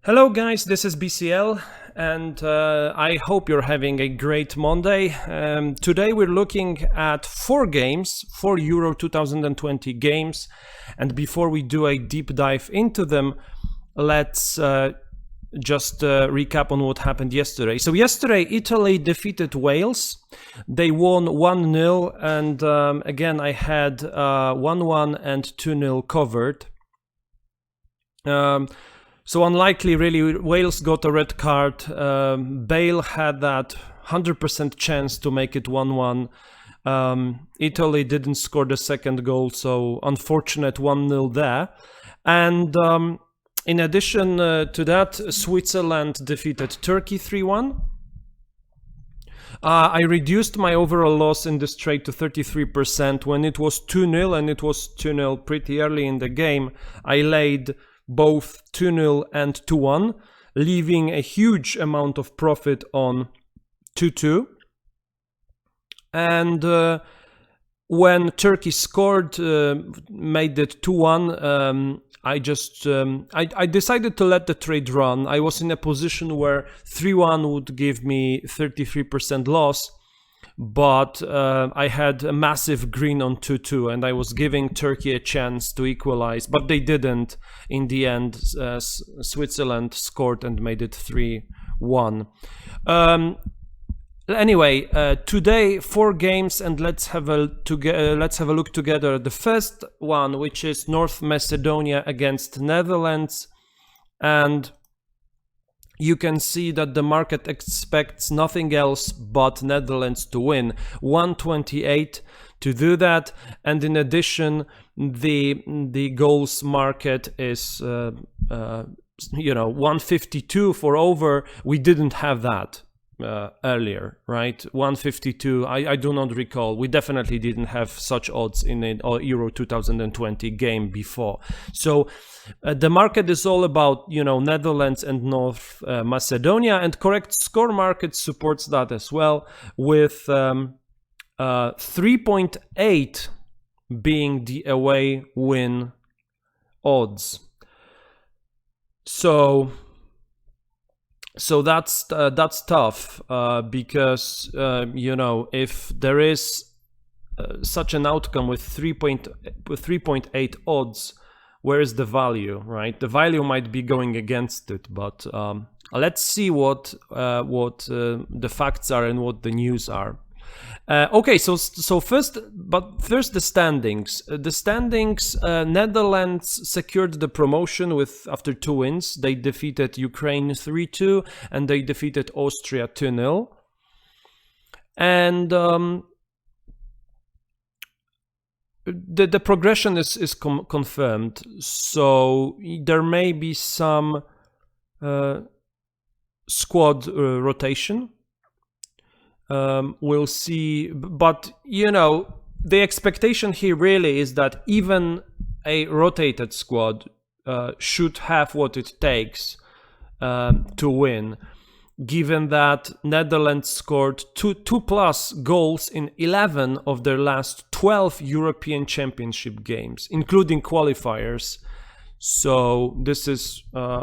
Hello guys, this is BCL and I hope you're having a great Monday. Today we're looking at four games, four Euro 2020 games, and before we do a deep dive into them, let's just recap on what happened yesterday. So yesterday Italy defeated Wales. They won 1-0 and again I had 1-1 and 2-0 covered. So unlikely, really. Wales got a red card. Bale had that 100% chance to make it 1-1. Italy didn't score the second goal, so unfortunate 1-0 there. And in addition to that, Switzerland defeated Turkey 3-1. I reduced my overall loss in this trade to 33%. When it was 2-0, and it was 2-0 pretty early in the game, I laid both 2-0 and 2-1, leaving a huge amount of profit on 2-2. And when Turkey scored, made it 2-1, I decided to let the trade run. I was in a position where 3-1 would give me 33% loss, but I had a massive green on 2-2, and I was giving Turkey a chance to equalize, but they didn't. In the end, Switzerland scored and made it 3-1. Anyway, today 4 games, and let's have a look together. The first one, which is North Macedonia against Netherlands, and you can see that the market expects nothing else but Netherlands to win. 128 to do that, and in addition, the goals market is 152 for over. We didn't have that earlier, right? 152. I do not recall. We definitely didn't have such odds in a Euro 2020 game before. So the market is all about, Netherlands and North Macedonia, and correct score market supports that as well, with 3.8 being the away win odds. So that's tough because if there is such an outcome with 3.8 odds, where is the value, right? The value might be going against it, but let's see what the facts are and what the news are. Okay, so first the standings. The standings. Netherlands secured the promotion after 2 wins. They defeated Ukraine 3-2 and they defeated Austria 2-0. And the progression is confirmed. So there may be some squad rotation. We'll see, but the expectation here really is that even a rotated squad should have what it takes to win, given that Netherlands scored 2+ goals in 11 of their last 12 European Championship games, including qualifiers. So this is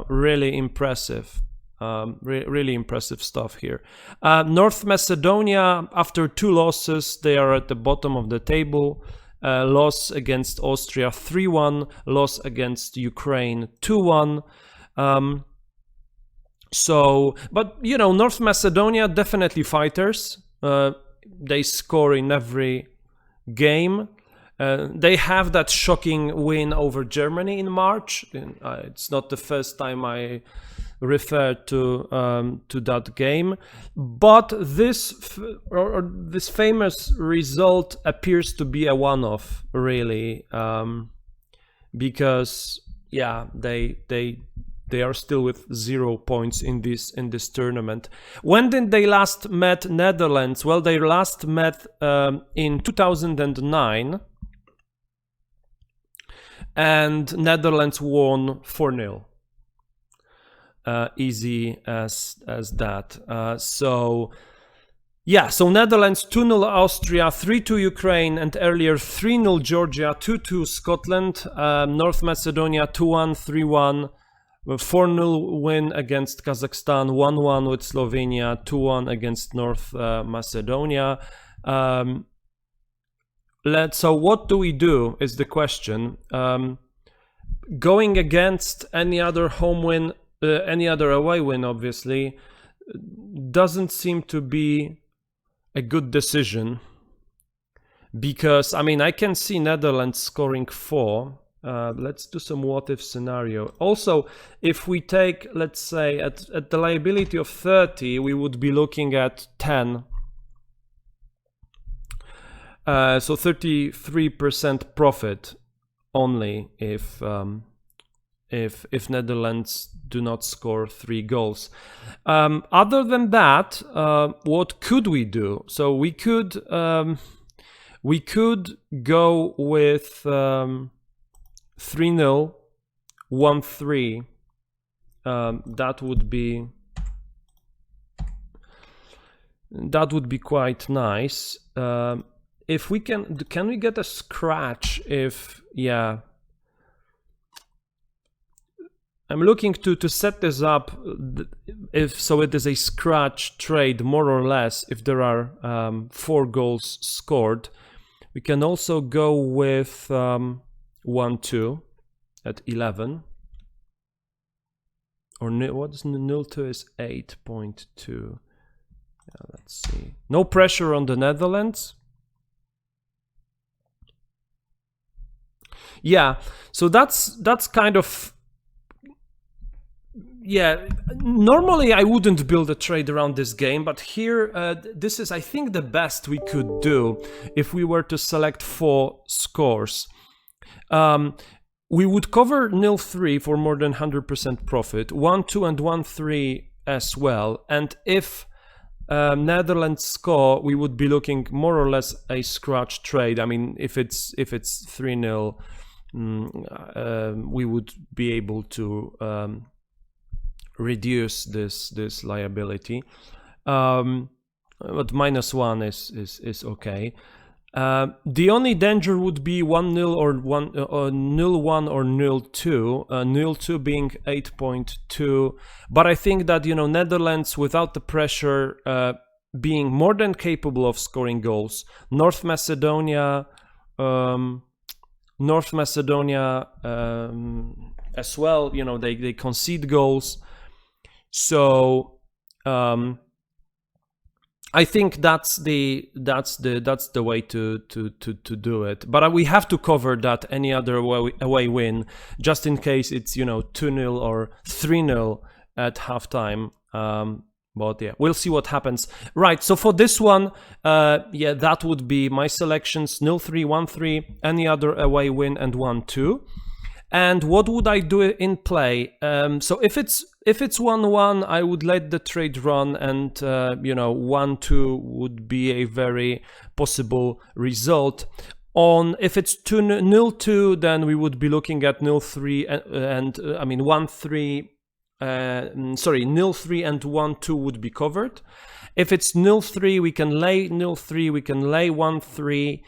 really impressive. Really impressive stuff here. North Macedonia, after 2 losses, they are at the bottom of the table. Loss against Austria 3-1, loss against Ukraine 2-1. But North Macedonia definitely fighters. They score in every game. They have that shocking win over Germany in March. It's not the first time I refer to that game, but this famous result appears to be a one-off, really, because they are still with 0 points in this tournament. When did they last met Netherlands? Well, they last met in 2009, and Netherlands won 4-0. Easy as that. So Netherlands 2-0 Austria, 3-2 Ukraine, and earlier 3-0 Georgia, 2-2 Scotland. North Macedonia 2-1, 3-1 4-0 win against Kazakhstan, 1-1 with Slovenia, 2-1 against North Macedonia. So what do we do is the question. Going against any other home win, any other away win, obviously, doesn't seem to be a good decision. Because, I mean, I can see Netherlands scoring 4. Let's do some what-if scenario. Also, if we take, let's say, at the liability of 30, we would be looking at 10. So 33% profit only if Netherlands do not score 3 goals. Other than that, what could we do? So we could go with 3-0, 1-3. That would be quite nice. If we can we get a scratch? If I'm looking to set this up. If so, it is a scratch trade more or less. If there are 4 goals scored, we can also go with 1-2 at 11. Or what is 0-2 is 8.2. Let's see. No pressure on the Netherlands. Yeah, so that's kind of, yeah, normally I wouldn't build a trade around this game, but here this is, I think, the best we could do if we were to select 4 scores. We would cover 0-3 for more than 100% profit, 1-2 and 1-3 as well, and if Netherlands score, we would be looking more or less a scratch trade. I mean, if it's 3-0, we would be able to reduce this liability, but -1 is okay. The only danger would be 1-0 or 0-1 or 0-2. 0-2 being 8.2, but I think that, you know, Netherlands without the pressure, being more than capable of scoring goals. North Macedonia as well. You know, they concede goals. So I think that's the way to do it. But we have to cover that any other away win, just in case it's, you know, 2-0 or 3-0 at halftime. But yeah, we'll see what happens. Right, so for this one, yeah, that would be my selections: 0-3, 1-3, any other away win, and 1-2. And what would I do in play? So if it's 1-1, I would let the trade run, and you know, 1-2 would be a very possible result. If it's 0-2, then we would be looking at 0-3 and I mean 1-3. 0-3 and 1-2 would be covered. If it's 0-3, we can lay 0-3, we can lay 1-3,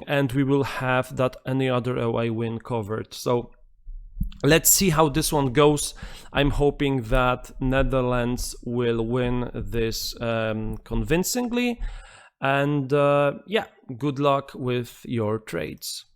and we will have that any other away win covered. So let's see how this one goes. I'm hoping that Netherlands will win this convincingly, and yeah, good luck with your trades.